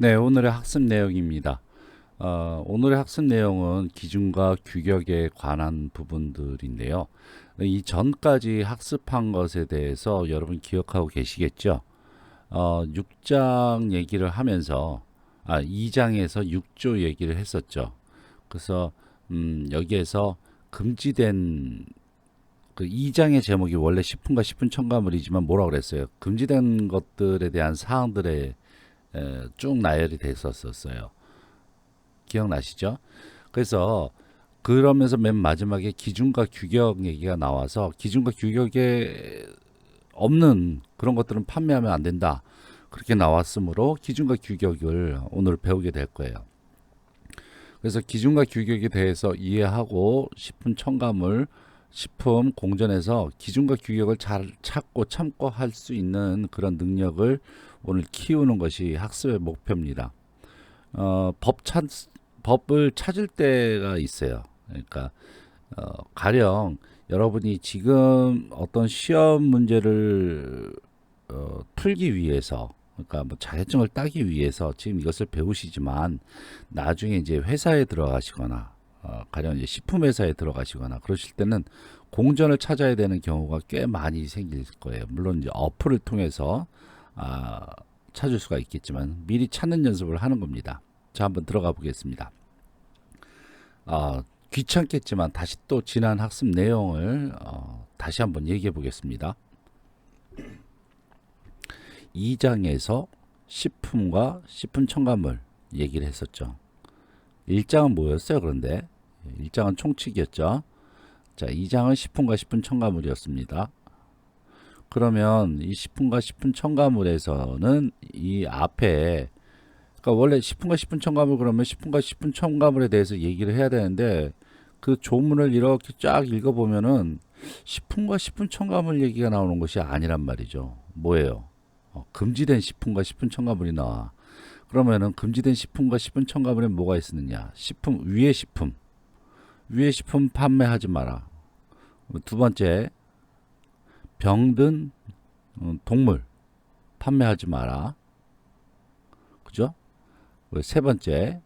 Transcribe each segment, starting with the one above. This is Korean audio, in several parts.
네, 오늘의 학습 내용입니다. 오늘의 학습 내용은 기준과 규격에 관한 부분들인데요. 이 전까지 학습한 것에 대해서 여러분 기억하고 계시겠죠? 6장 얘기를 하면서, 2장에서 6조 얘기를 했었죠. 그래서, 여기에서 금지된, 그 2장의 제목이 원래 10분과 10분 첨가물이지만 뭐라고 그랬어요? 금지된 것들에 대한 사항들에 쭉 나열이 됐었어요. 기억나시죠? 그래서 그러면서 맨 마지막에 기준과 규격 얘기가 나와서 기준과 규격에 없는 그런 것들은 판매하면 안 된다. 그렇게 나왔으므로 기준과 규격을 오늘 배우게 될 거예요. 그래서 기준과 규격에 대해서 이해하고 식품 첨가물, 식품 공전에서 기준과 규격을 잘 찾고 참고 할 수 있는 그런 능력을 오늘 키우는 것이 학습의 목표입니다. 어, 법 찾, 법을 찾을 때가 있어요. 그러니까 가령 여러분이 지금 어떤 시험 문제를 풀기 위해서, 그러니까 뭐 자격증을 따기 위해서 지금 이것을 배우시지만 나중에 이제 회사에 들어가시거나 가령 이제 식품 회사에 들어가시거나 그러실 때는 공전을 찾아야 되는 경우가 꽤 많이 생길 거예요. 물론 이제 어플을 통해서 아, 찾을 수가 있겠지만 미리 찾는 연습을 하는 겁니다. 자, 한번 들어가 보겠습니다. 귀찮겠지만 다시 또 지난 학습 내용을 다시 한번 얘기해 보겠습니다. 2장에서 식품과 식품 첨가물 얘기를 했었죠. 1장은 뭐였어요? 그런데 1장은 총칙이었죠. 자, 2장은 식품과 식품 첨가물이었습니다. 그러면 이 식품과 식품 첨가물에서는 이 앞에, 그러니까 원래 식품과 식품 첨가물 그러면 식품과 식품 첨가물에 대해서 얘기를 해야 되는데 그 조문을 이렇게 쫙 읽어보면은 식품과 식품 첨가물 얘기가 나오는 것이 아니란 말이죠. 뭐예요? 금지된 식품과 식품 첨가물이 나와. 그러면은 금지된 식품과 식품 첨가물에 뭐가 있었느냐? 식품, 위의 식품 판매하지 마라. 두 번째, 병든 동물 판매하지 마라. 그죠? 세 번째,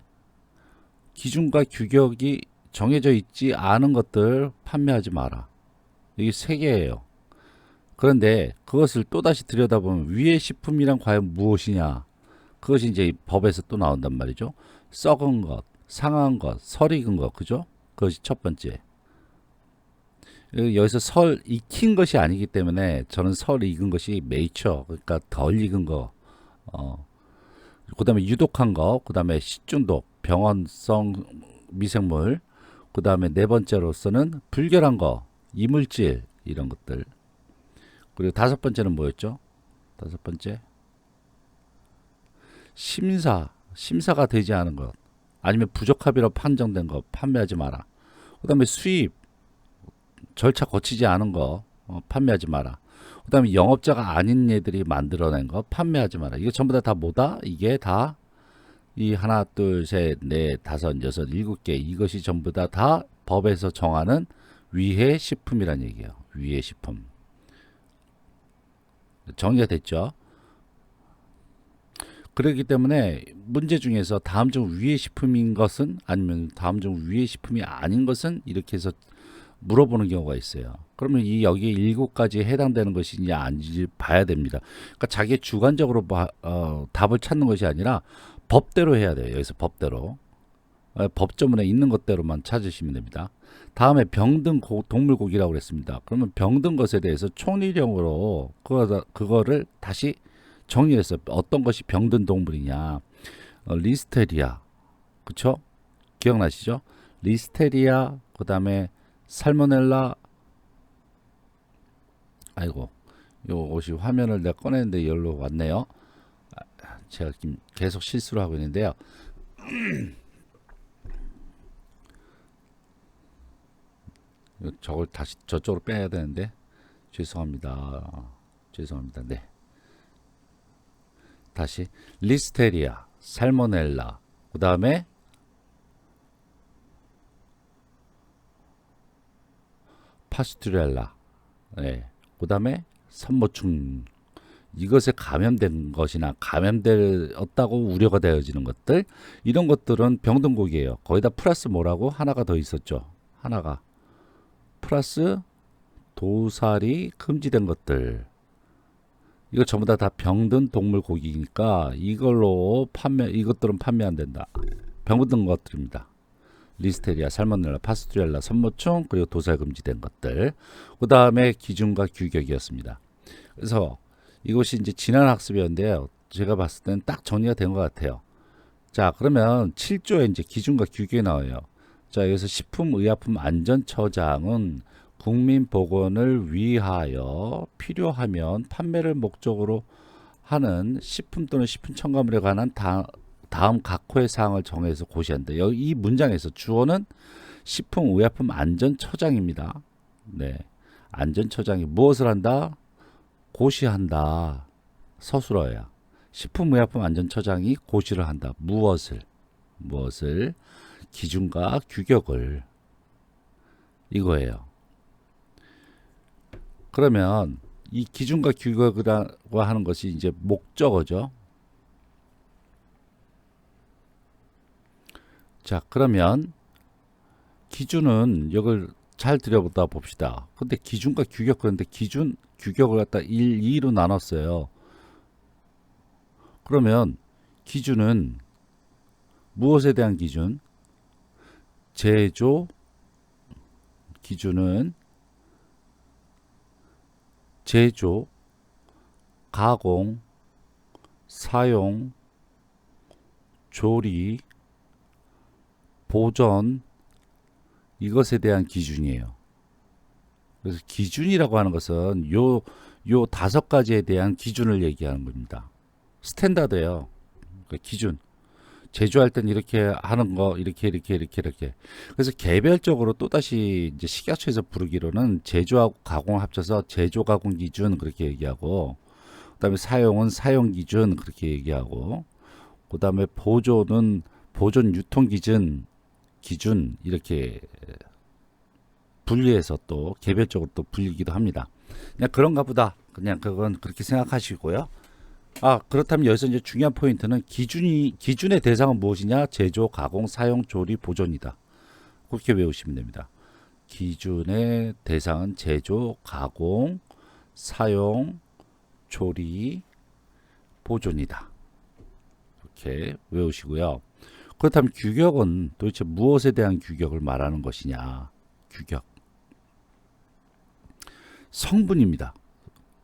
기준과 규격이 정해져 있지 않은 것들 판매하지 마라. 이게 세 개예요. 그런데 그것을 또다시 들여다보면 위의 식품이란 과연 무엇이냐? 그것이 이제 법에서 또 나온단 말이죠. 썩은 것, 상한 것, 설 익은 것, 그죠? 그것이 첫 번째. 여기서 설 익힌 것이 아니기 때문에 저는 설 익은 것이 메이처, 그러니까 덜 익은 거, 그 다음에 유독한 거, 그 다음에 식중독, 병원성 미생물, 그 다음에 네 번째로서는 불결한 거, 이물질, 이런 것들. 그리고 다섯 번째는 뭐였죠? 다섯 번째, 심사가 되지 않은 것, 아니면 부적합이라 판정된 거 판매하지 마라. 그 다음에 수입, 절차 거치지 않은 거 판매하지 마라. 그 다음에 영업자가 아닌 얘들이 만들어낸 거 판매하지 마라. 이거 전부 다 뭐다? 이게 다 이 하나, 둘, 셋, 넷, 다섯, 여섯, 일곱 개, 이것이 전부 다 법에서 정하는 위해 식품이란 얘기예요. 위해 식품. 정의가 됐죠? 그렇기 때문에 문제 중에서 다음 중 위해 식품인 것은, 아니면 다음 중 위해 식품이 아닌 것은, 이렇게 해서 물어보는 경우가 있어요. 그러면 이 여기 일곱 가지에 해당되는 것이냐 아닌지 봐야 됩니다. 그러니까 자기 주관적으로 답을 찾는 것이 아니라 법대로 해야 돼요. 여기서 법대로. 법조문에 있는 것대로만 찾으시면 됩니다. 다음에 병든 동물고기라고 그랬습니다. 그러면 병든 것에 대해서 총리령으로 그거를 다시 정의했어요. 어떤 것이 병든 동물이냐. 리스테리아. 그쵸? 기억나시죠? 리스테리아, 그 다음에 살모넬라. 아이고, 요것이 화면을 내가 꺼냈는데 여기로 왔네요. 제가 지금 계속 실수를 하고 있는데요. 저걸 다시 저쪽으로 빼야 되는데 죄송합니다. 죄송합니다. 네. 다시 리스테리아, 살모넬라, 그 다음에 파스투렐라, 네. 그 다음에 산모충. 이것에 감염된 것이나 감염되었다고 우려가 되어지는 것들, 이런 것들은 병등곡이에요. 거기다 플러스 뭐라고 하나가 더 있었죠. 하나가 플러스 도살이 금지된 것들. 이거 전부 다 병든 동물 고기니까 이것들은 판매 안 된다. 병든 것들입니다. 리스테리아, 살모넬라, 파스투렐라, 선모충, 그리고 도살 금지된 것들. 그 다음에 기준과 규격이었습니다. 그래서 이것이 이제 지난 학습이었는데요. 제가 봤을 때는 딱 정리가 된 것 같아요. 자, 그러면 7조에 이제 기준과 규격이 나와요. 자, 여기서 식품의약품안전처장은 국민 보건을 위하여 필요하면 판매를 목적으로 하는 식품 또는 식품 첨가물에 관한 다음 각호의 사항을 정해서 고시한다. 여기 이 문장에서 주어는 식품의약품안전처장입니다. 네, 안전처장이 무엇을 한다? 고시한다. 서술어야. 식품의약품안전처장이 고시를 한다. 무엇을 기준과 규격을, 이거예요. 그러면 이 기준과 규격이라고 하는 것이 이제 목적어죠. 자, 그러면 기준은 이걸 잘 들여보다 봅시다. 근데 기준과 규격, 그런데 기준, 규격을 갖다 1, 2로 나눴어요. 그러면 기준은 무엇에 대한 기준? 제조, 기준은 제조, 가공, 사용, 조리, 보존, 이것에 대한 기준이에요. 그래서 기준이라고 하는 것은 요 5가지에 대한 기준을 얘기하는 겁니다. 스탠다드예요. 그러니까 기준. 제조할 땐 이렇게 하는 거, 이렇게. 그래서 개별적으로 또다시 이제 식약처에서 부르기로는 제조하고 가공을 합쳐서 제조 가공 기준 그렇게 얘기하고, 그다음에 사용은 사용 기준 그렇게 얘기하고, 그다음에 보존은 보존 유통 기준 이렇게 분리해서 또 개별적으로 또 불리기도 합니다. 그냥 그런가 보다. 그냥 그건 그렇게 생각하시고요. 아, 그렇다면 여기서 이제 중요한 포인트는 기준의 대상은 무엇이냐? 제조, 가공, 사용, 조리, 보존이다. 그렇게 외우시면 됩니다. 기준의 대상은 제조, 가공, 사용, 조리, 보존이다. 이렇게 외우시고요. 그렇다면 규격은 도대체 무엇에 대한 규격을 말하는 것이냐? 규격. 성분입니다.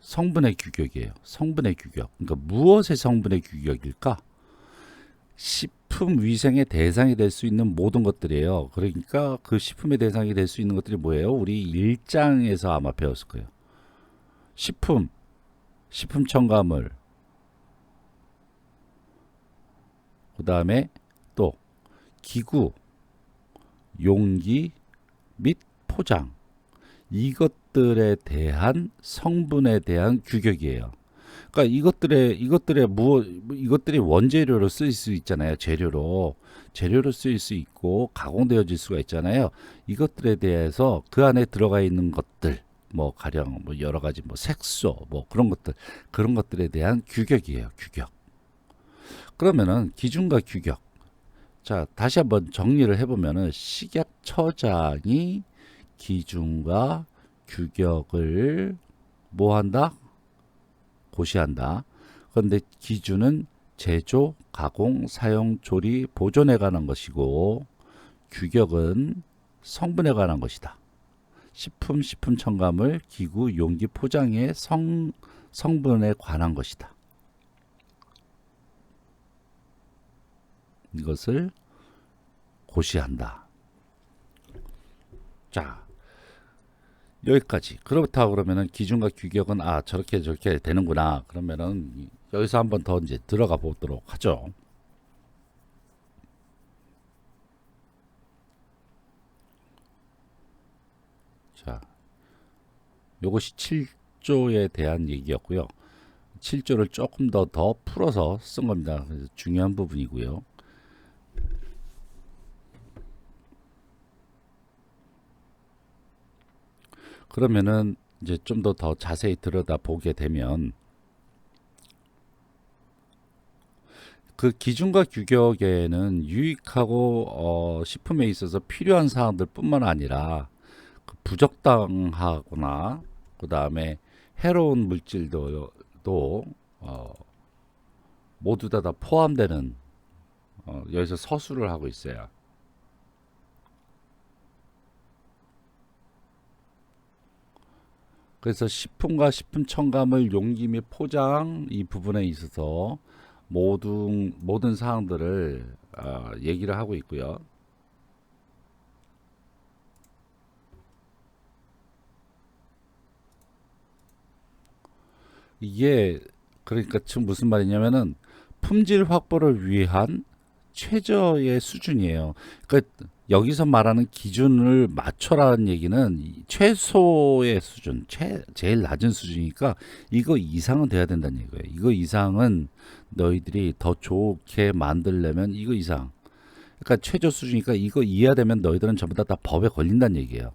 성분의 규격이에요. 성분의 규격. 그러니까 무엇의 성분의 규격일까? 식품 위생의 대상이 될 수 있는 모든 것들이에요. 그러니까 그 식품의 대상이 될 수 있는 것들이 뭐예요? 우리 1장에서 아마 배웠을 거예요. 식품 첨가물, 그 다음에 또 기구, 용기 및 포장, 이것들에 대한 성분에 대한 규격이에요. 그러니까 이것들이 원재료로 쓰일 수 있잖아요. 재료로 쓰일 수 있고 가공되어질 수가 있잖아요. 이것들에 대해서 그 안에 들어가 있는 것들, 뭐 가령 뭐 여러 가지 뭐 색소 뭐 그런 것들에 대한 규격이에요. 규격. 그러면은 기준과 규격. 자, 다시 한번 정리를 해보면은 식약처장이 기준과 규격을 뭐 한다? 고시한다. 그런데 기준은 제조, 가공, 사용, 조리, 보존에 관한 것이고 규격은 성분에 관한 것이다. 식품 첨가물, 기구, 용기, 포장의 성분에 관한 것이다. 이것을 고시한다. 자, 여기까지. 그렇다 그러면은 기준과 규격은 저렇게 되는구나. 그러면은 여기서 한번 더 이제 들어가 보도록 하죠. 자, 요것이 7조에 대한 얘기였고요. 7조를 조금 더 풀어서 쓴 겁니다. 그래서 중요한 부분이고요. 그러면은 이제 좀 더 자세히 들여다 보게 되면 그 기준과 규격에는 유익하고 식품에 있어서 필요한 사항들 뿐만 아니라 그 부적당하거나 그 다음에 해로운 물질도 어, 모두 다 포함되는 여기서 서술을 하고 있어요. 그래서 식품과 식품 첨가물 용기 및 포장 이 부분에 있어서 모든 사항들을 얘기를 하고 있고요. 이게 그러니까 지금 무슨 말이냐면은 품질 확보를 위한 최저의 수준이에요. 그러니까 여기서 말하는 기준을 맞춰라는 얘기는 최소의 수준, 제일 낮은 수준이니까 이거 이상은 돼야 된다는 얘기예요. 이거 이상은 너희들이 더 좋게 만들려면 이거 이상. 그러니까 최저 수준이니까 이거 이해야 되면 너희들은 전부 다 법에 걸린다는 얘기예요.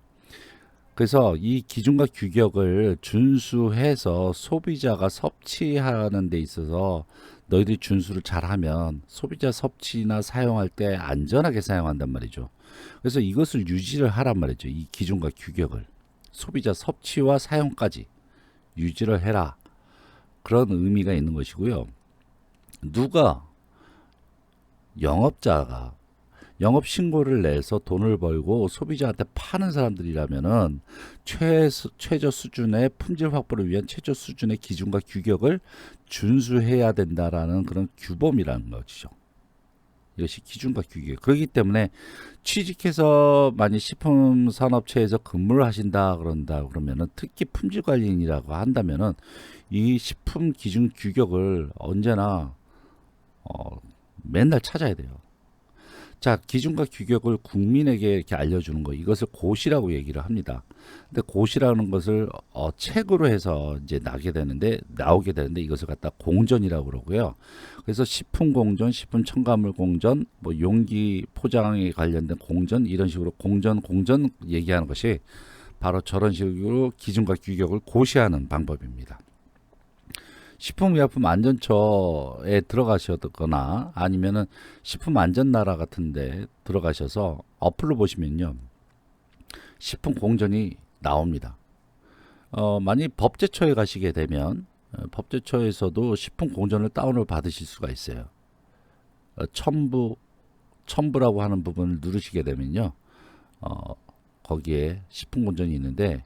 그래서 이 기준과 규격을 준수해서 소비자가 섭취하는 데 있어서 너희들이 준수를 잘하면 소비자 섭취나 사용할 때 안전하게 사용한단 말이죠. 그래서 이것을 유지를 하란 말이죠. 이 기준과 규격을 소비자 섭취와 사용까지 유지를 해라. 그런 의미가 있는 것이고요. 누가 영업자가 영업 신고를 내서 돈을 벌고 소비자한테 파는 사람들이라면은 최저 수준의 품질 확보를 위한 최저 수준의 기준과 규격을 준수해야 된다라는 그런 규범이라는 것이죠. 이것이 기준과 규격. 그렇기 때문에 취직해서 만약 식품 산업체에서 근무를 하신다 그러면은 특히 품질 관리인이라고 한다면은 이 식품 기준 규격을 언제나 맨날 찾아야 돼요. 자, 기준과 규격을 국민에게 이렇게 알려주는 거, 이것을 고시라고 얘기를 합니다. 근데 고시라는 것을 책으로 해서 이제 나오게 되는데 이것을 갖다 공전이라고 그러고요. 그래서 식품 공전, 식품 첨가물 공전, 뭐 용기 포장에 관련된 공전 이런 식으로 공전 얘기하는 것이 바로 저런 식으로 기준과 규격을 고시하는 방법입니다. 식품의약품안전처에 들어가셨거나 아니면은 식품안전나라 같은데 들어가셔서 어플로 보시면요, 식품 공전이 나옵니다. 만약 법제처에 가시게 되면 법제처에서도 식품 공전을 다운을 받으실 수가 있어요. 첨부라고 하는 부분을 누르시게 되면요, 거기에 식품 공전이 있는데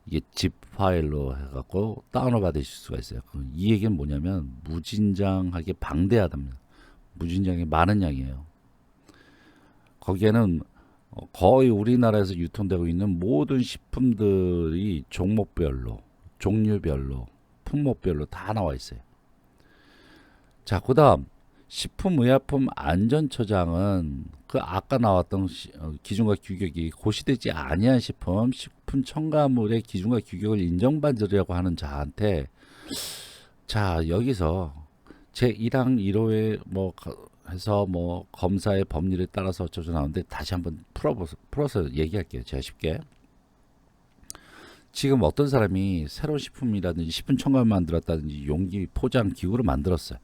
이게 zip 파일로 해갖고 다운을 받으실 수가 있어요. 이 얘기는 뭐냐면 무진장하게 방대하답니다. 무진장에 많은 양이에요. 거기에는 거의 우리나라에서 유통되고 있는 모든 식품들이 종목별로, 종류별로, 품목별로 다 나와 있어요. 자, 그 다음 식품의약품안전처장은 그 아까 나왔던 기준과 규격이 고시되지 아니한 식품 첨가물의 기준과 규격을 인정받으려고 하는 자한테, 자, 여기서 제 1항 1호에 뭐 해서 뭐 검사의 법률에 따라서 어쩌고 나오는데 다시 한번 풀어서 얘기할게요. 제가 쉽게. 지금 어떤 사람이 새로운 식품이라든지 식품 첨가물 만들었다든지 용기 포장 기구를 만들었어요.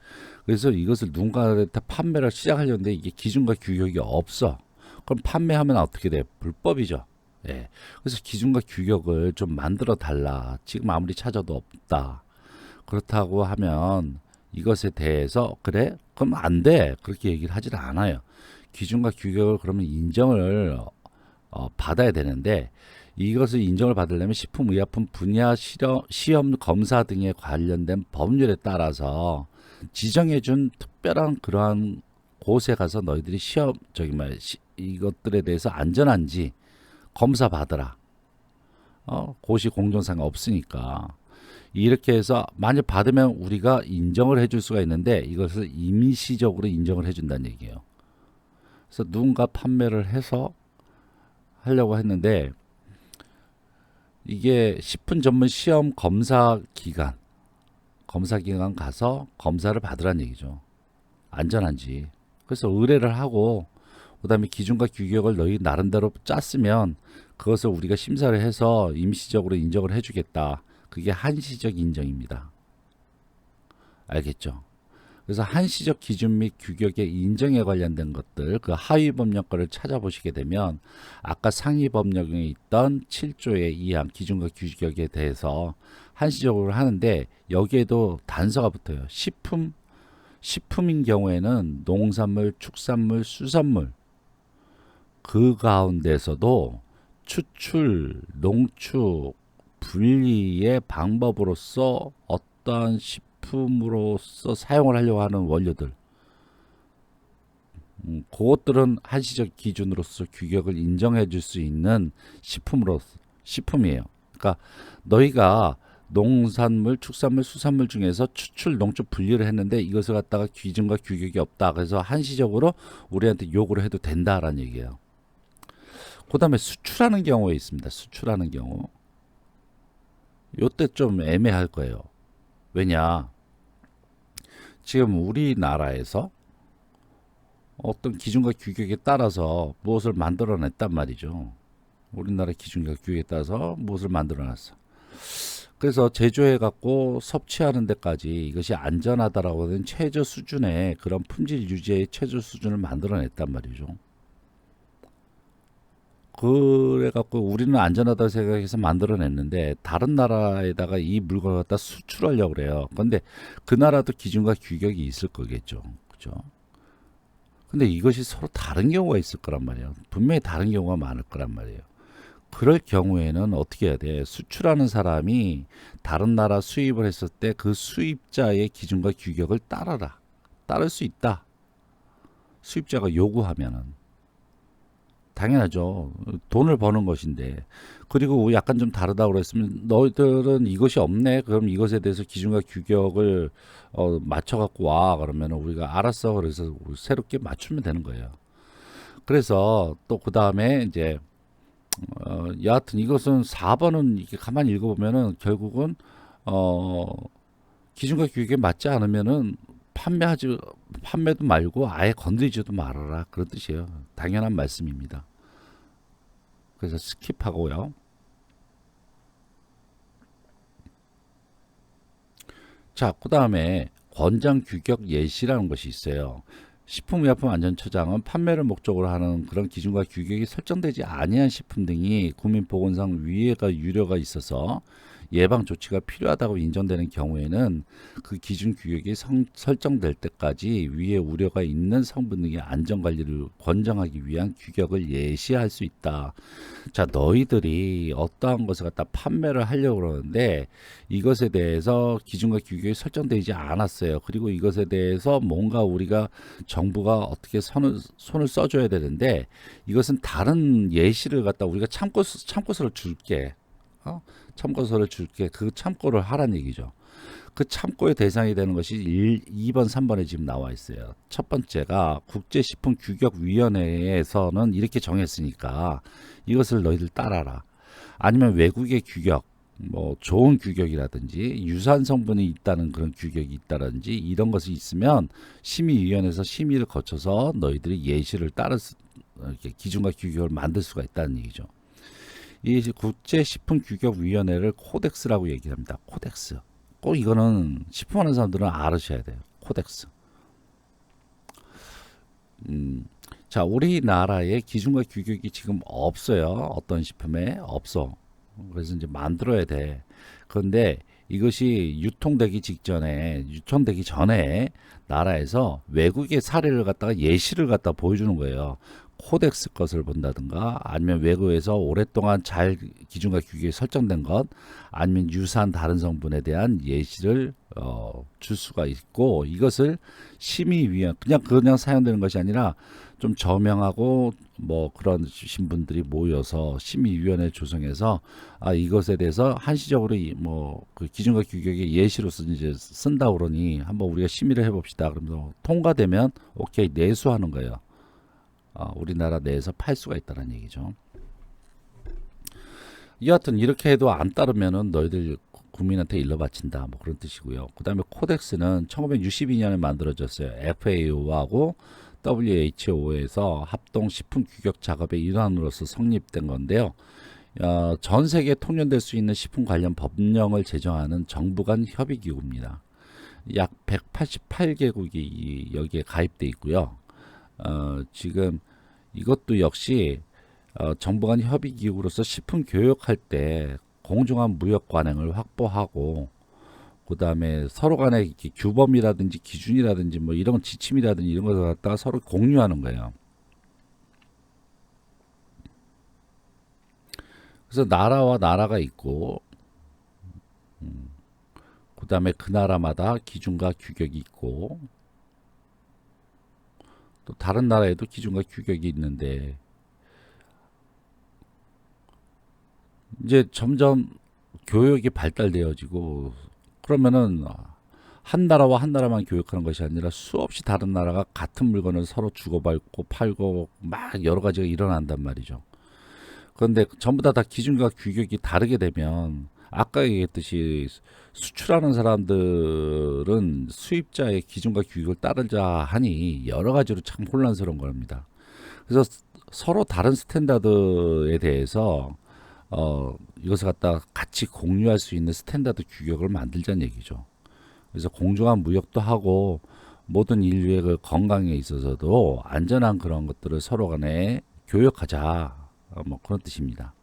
그래서 이것을 누군가한테 판매를 시작하려는데 이게 기준과 규격이 없어. 그럼 판매하면 어떻게 돼? 불법이죠. 예. 그래서 기준과 규격을 좀 만들어 달라. 지금 아무리 찾아도 없다. 그렇다고 하면 이것에 대해서 그래? 그럼 안 돼. 그렇게 얘기를 하질 않아요. 기준과 규격을 그러면 인정을 받아야 되는데, 이것을 인정을 받으려면 식품의약품 분야 시험 검사 등에 관련된 법률에 따라서 지정해준 특별한 그러한 곳에 가서 너희들이 이것들에 대해서 안전한지 검사 받으라. 고시 공정상 없으니까. 이렇게 해서 만약 받으면 우리가 인정을 해줄 수가 있는데 이것을 임시적으로 인정을 해준다는 얘기예요. 그래서 누군가 판매를 해서 하려고 했는데, 이게 식품 전문 시험 검사 기관 가서 검사를 받으란 얘기죠. 안전한지. 그래서 의뢰를 하고 그다음에 기준과 규격을 너희 나름대로 짰으면 그것을 우리가 심사를 해서 임시적으로 인정을 해주겠다. 그게 한시적 인정입니다. 알겠죠? 그래서 한시적 기준 및 규격의 인정에 관련된 것들, 그 하위 법령권을 찾아보시게 되면 아까 상위 법령에 있던 7조의 2항 기준과 규격에 대해서 한시적으로 하는데 여기에도 단서가 붙어요. 식품인 경우에는 농산물, 축산물, 수산물 그 가운데서도 추출, 농축, 분리의 방법으로서 어떠한 식품으로서 사용을 하려고 하는 원료들, 그것들은 한시적 기준으로서 규격을 인정해 줄 수 있는 식품이에요. 그러니까 너희가 농산물, 축산물, 수산물 중에서 추출, 농축 분리를 했는데 이것을 갖다가 기준과 규격이 없다. 그래서 한시적으로 우리한테 요구를 해도 된다라는 얘기예요. 그 다음에 수출하는 경우에 있습니다. 수출하는 경우. 요때 좀 애매할 거예요. 왜냐? 지금 우리나라에서 어떤 기준과 규격에 따라서 무엇을 만들어냈단 말이죠. 우리나라 기준과 규격에 따라서 무엇을 만들어놨어. 그래서 제조해 갖고 섭취하는 데까지 이것이 안전하다라고 하는 최저 수준의 그런 품질 유지의 최저 수준을 만들어냈단 말이죠. 그래 갖고 우리는 안전하다고 생각해서 만들어냈는데 다른 나라에다가 이 물건을 갖다 수출하려고 그래요. 근데 그 나라도 기준과 규격이 있을 거겠죠. 그죠? 근데 이것이 서로 다른 경우가 있을 거란 말이에요. 분명히 다른 경우가 많을 거란 말이에요. 그럴 경우에는 어떻게 해야 돼? 수출하는 사람이 다른 나라 수입을 했을 때 그 수입자의 기준과 규격을 따라라. 따를 수 있다. 수입자가 요구하면은. 당연하죠. 돈을 버는 것인데. 그리고 약간 좀 다르다고 그랬으면 너희들은 이것이 없네. 그럼 이것에 대해서 기준과 규격을 맞춰 갖고 와. 그러면 우리가 알았어. 그래서 새롭게 맞추면 되는 거예요. 그래서 또 그 다음에 이제 여하튼 이것은 4번은 이렇게 가만히 읽어보면은 결국은 기준과 규격에 맞지 않으면은 판매도 말고 아예 건드리지도 말아라 그런 뜻이에요. 당연한 말씀입니다. 그래서 스킵하고요. 자, 그 다음에 권장 규격 예시라는 것이 있어요. 식품의약품안전처장은 판매를 목적으로 하는 그런 기준과 규격이 설정되지 아니한 식품 등이 국민보건상 위해가 유료가 있어서 예방 조치가 필요하다고 인정되는 경우에는 그 기준 규격이 설정될 때까지 위에 우려가 있는 성분 등의 안전 관리를 권장하기 위한 규격을 예시할 수 있다. 자, 너희들이 어떠한 것을 갖다 판매를 하려고 그러는데 이것에 대해서 기준과 규격이 설정되지 않았어요. 그리고 이것에 대해서 뭔가 우리가 정부가 어떻게 손을 써줘야 되는데 이것은 다른 예시를 갖다 우리가 참고서를 줄게. 참고서를 줄게. 그 참고를 하란 얘기죠. 그 참고의 대상이 되는 것이 2번, 3번에 지금 나와 있어요. 첫 번째가 국제식품규격위원회에서는 이렇게 정했으니까 이것을 너희들 따라라. 아니면 외국의 규격, 뭐 좋은 규격이라든지 유사한 성분이 있다는 그런 규격이 있다든지 이런 것이 있으면 심의위원회에서 심의를 거쳐서 너희들이 예시를 따라 이렇게 기준과 규격을 만들 수가 있다는 얘기죠. 이 국제식품규격위원회를 코덱스라고 얘기합니다. 코덱스. 꼭 이거는 식품하는 사람들은 알으셔야 돼요. 코덱스. 자, 우리나라에 기준과 규격이 지금 없어요. 어떤 식품에 없어. 그래서 이제 만들어야 돼. 그런데 이것이 유통되기 전에 나라에서 외국의 사례를 갖다가 예시를 갖다 보여주는 거예요. 코덱스 것을 본다든가 아니면 외국에서 오랫동안 잘 기준과 규격이 설정된 것 아니면 유사한 다른 성분에 대한 예시를 줄 수가 있고 이것을 심의위원 그냥 사용되는 것이 아니라 좀 저명하고 뭐 그런 신분들이 모여서 심의위원회 조성해서 이것에 대해서 한시적으로 뭐 그 기준과 규격의 예시로서 이제 쓴다 그러니 한번 우리가 심의를 해봅시다. 그러면서 통과되면 오케이 내수하는 거예요. 우리나라 내에서 팔 수가 있다는 얘기죠. 여하튼 이렇게 해도 안 따르면은 너희들 국민한테 일러 바친다 뭐 그런 뜻이고요. 그 다음에 코덱스는 1962년에 만들어졌어요. FAO하고 WHO에서 합동 식품 규격 작업의 일환으로서 성립된 건데요. 전 세계에 통용될 수 있는 식품 관련 법령을 제정하는 정부 간 협의 기구입니다. 약 188개국이 여기에 가입돼 있고요. 지금 이것도 역시 정부 간 협의 기구로서 식품 교역할 때 공정한 무역 관행을 확보하고, 그 다음에 서로 간의 이렇게 규범이라든지 기준이라든지 뭐 이런 지침이라든지 이런 것을 갖다가 서로 공유하는 거예요. 그래서 나라와 나라가 있고, 그 다음에 그 나라마다 기준과 규격이 있고, 또 다른 나라에도 기준과 규격이 있는데, 이제 점점 교역이 발달되어지고, 그러면은 한 나라와 한 나라만 교역하는 것이 아니라 수없이 다른 나라가 같은 물건을 서로 주고받고 팔고 막 여러 가지가 일어난단 말이죠. 그런데 전부 다 기준과 규격이 다르게 되면, 아까 얘기했듯이 수출하는 사람들은 수입자의 기준과 규격을 따르자 하니 여러 가지로 참 혼란스러운 겁니다. 그래서 서로 다른 스탠다드에 대해서 이것을 갖다 같이 공유할 수 있는 스탠다드 규격을 만들자는 얘기죠. 그래서 공정한 무역도 하고 모든 인류의 그 건강에 있어서도 안전한 그런 것들을 서로 간에 교역하자, 뭐 그런 뜻입니다.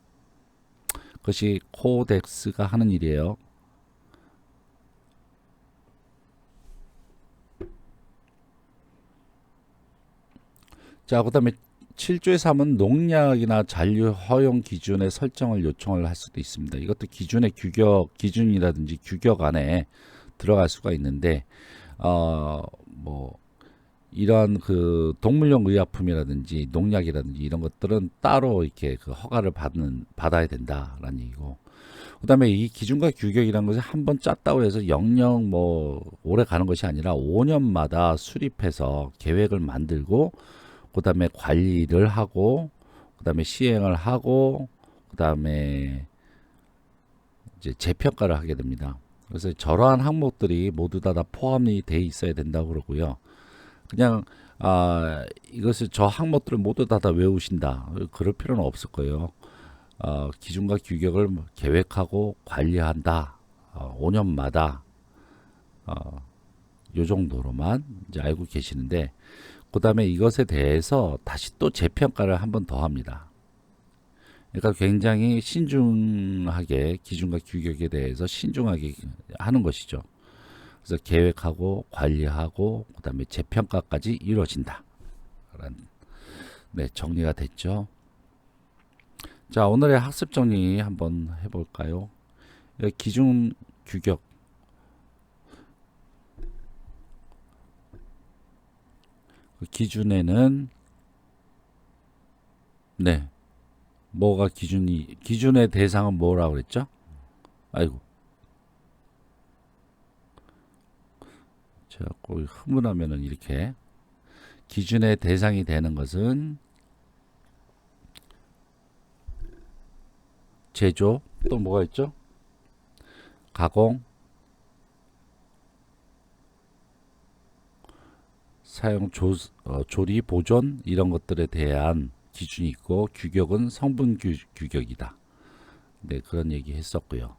그것이 코덱스가 하는 일이에요. 자, 그 다음에 7조의 3은 농약이나 잔류 허용 기준의 설정을 요청을 할 수도 있습니다. 이것도 기준의 기준이라든지 규격 안에 들어갈 수가 있는데, 뭐 이런 그 동물용 의약품이라든지 농약이라든지 이런 것들은 따로 이렇게 그 허가를 받아야 된다라는 얘기고, 그다음에 이 기준과 규격이라는 것을 한번 짰다고 해서 영영 뭐 오래 가는 것이 아니라 5년마다 수립해서 계획을 만들고, 그다음에 관리를 하고, 그다음에 시행을 하고, 그다음에 이제 재평가를 하게 됩니다. 그래서 저러한 항목들이 모두 다 포함이 돼 있어야 된다고 그러고요. 그냥 이것을 저 항목들을 모두 다 외우신다, 그럴 필요는 없을 거예요. 기준과 규격을 계획하고 관리한다. 5년마다 요 정도로만 이제 알고 계시는데, 그 다음에 이것에 대해서 다시 또 재평가를 한 번 더 합니다. 그러니까 굉장히 신중하게 기준과 규격에 대해서 신중하게 하는 것이죠. 그래서 계획하고 관리하고 그 다음에 재평가까지 이루어진다. 네, 정리가 됐죠. 자, 오늘의 학습 정리 한번 해볼까요? 기준, 규격. 그 기준에는, 네, 뭐가 기준의 대상은 뭐라고 그랬죠? 아이고, 제가 꼭 흐문하면은 이렇게, 기준의 대상이 되는 것은 제조, 또 뭐가 있죠? 가공, 사용, 조리, 보존 이런 것들에 대한 기준이 있고, 규격은 성분 규격이다. 네, 그런 얘기 했었고요.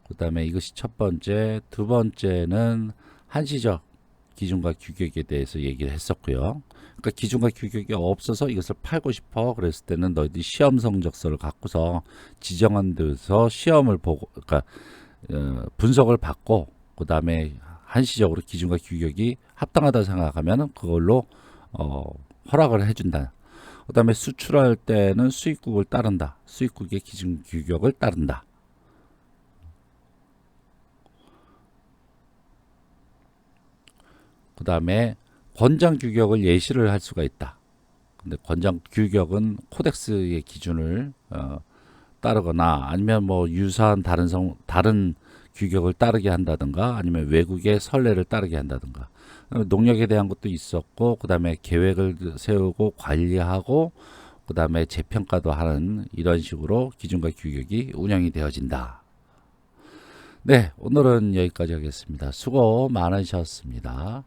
그 다음에 이것이 첫 번째, 두 번째는 한시적 기준과 규격에 대해서 얘기를 했었고요. 그러니까 기준과 규격이 없어서 이것을 팔고 싶어 그랬을 때는 너희들이 시험 성적서를 갖고서 지정한 데서 시험을 보고, 그러니까 분석을 받고, 그 다음에 한시적으로 기준과 규격이 합당하다 생각하면 그걸로 허락을 해준다. 그 다음에 수출할 때는 수입국을 따른다. 수입국의 기준 규격을 따른다. 그 다음에 권장 규격을 예시를 할 수가 있다. 근데 권장 규격은 코덱스의 기준을 따르거나, 아니면 뭐 유사한 다른 규격을 따르게 한다든가, 아니면 외국의 선례를 따르게 한다든가. 농약에 대한 것도 있었고, 그 다음에 계획을 세우고 관리하고, 그 다음에 재평가도 하는 이런 식으로 기준과 규격이 운영이 되어진다. 네, 오늘은 여기까지 하겠습니다. 수고 많으셨습니다.